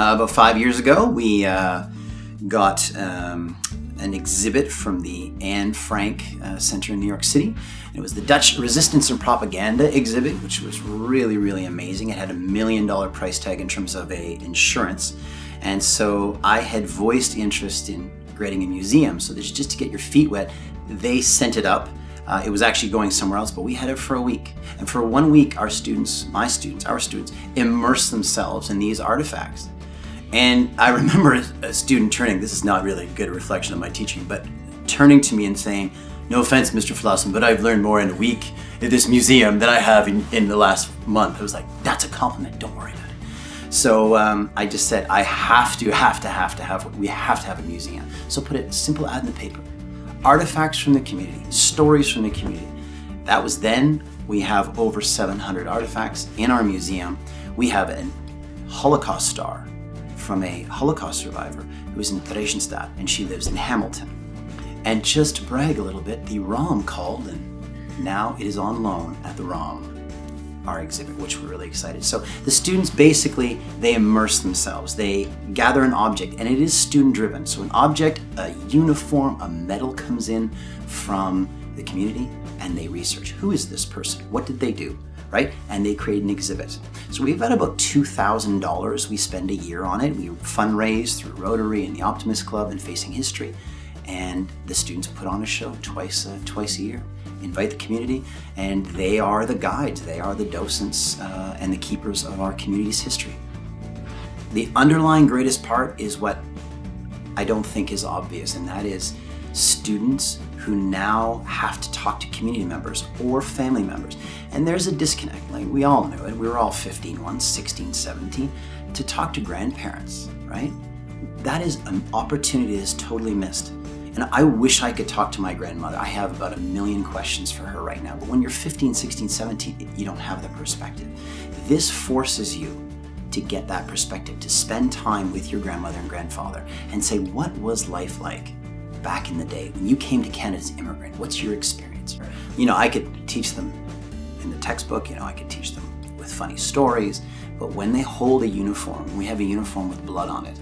About 5 years ago, we got an exhibit from the Anne Frank Center in New York City. And it was the Dutch Resistance and Propaganda exhibit, which was really, really amazing. It had $1 million price tag in terms of insurance. And so I had voiced interest in creating a museum. So that just to get your feet wet, they sent it up. It was actually going somewhere else, but we had it for a week. And for 1 week, our students, our students, immersed themselves in these artifacts. And I remember a student turning, this is not really a good reflection of my teaching, but turning to me and saying, "No offense, Mr. Flosman, but I've learned more in a week at this museum than I have in the last month." I was like, that's a compliment, don't worry about it. So I just said, we have to have a museum. So put a simple ad in the paper. Artifacts from the community, stories from the community. That was then. We have over 700 artifacts in our museum. We have a Holocaust star from a Holocaust survivor who was in Theresienstadt, and she lives in Hamilton. And just to brag a little bit, the ROM called, and now it is on loan at the ROM, our exhibit, which we're really excited. So the students basically, they immerse themselves. They gather an object, and it is student driven. So an object, a uniform, a medal comes in from the community, and they research, who is this person? What did they do? Right? And they create an exhibit. So we've got about $2,000 we spend a year on it. We fundraise through Rotary and the Optimist Club and Facing History. And the students put on a show twice a year, invite the community, and they are the guides, they are the docents and the keepers of our community's history. The underlying greatest part is what I don't think is obvious, and that is students who now have to talk to community members or family members. And there's a disconnect, like we all knew it. We were all 15 once, 16, 17, to talk to grandparents, right? That is an opportunity that is totally missed. And I wish I could talk to my grandmother. I have about 1 million questions for her right now. But when you're 15, 16, 17, you don't have that perspective. This forces you to get that perspective, to spend time with your grandmother and grandfather and say, what was life like back in the day when you came to Canada as an immigrant? What's your experience? You know, I could teach them in the textbook, I could teach them with funny stories, but when they hold a uniform, we have a uniform with blood on it,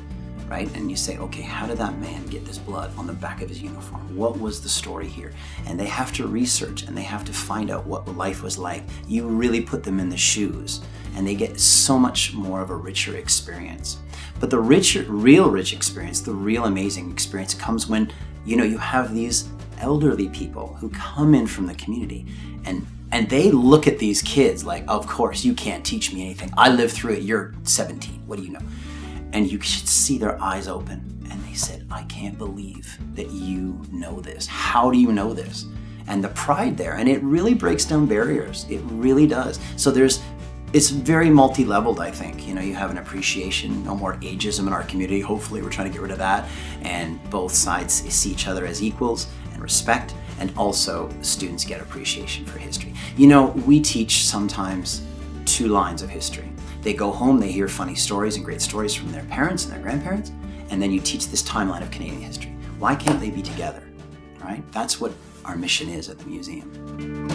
right? And you say, okay, how did that man get this blood on the back of his uniform? What was the story here? And they have to research and they have to find out what life was like. You really put them in the shoes and they get so much more of a richer experience. But the real rich experience, the real amazing experience comes when, you have these elderly people who come in from the community and they look at these kids like, of course, you can't teach me anything. I lived through it. You're 17. What do you know? And you should see their eyes open. And they said, I can't believe that you know this. How do you know this? And the pride there. And it really breaks down barriers. It really does. So it's very multi-leveled, I think. You have an appreciation, no more ageism in our community. Hopefully we're trying to get rid of that. And both sides see each other as equals and respect. And also students get appreciation for history. We teach sometimes 2 lines of history. They go home, they hear funny stories and great stories from their parents and their grandparents, and then you teach this timeline of Canadian history. Why can't they be together, right? That's what our mission is at the museum.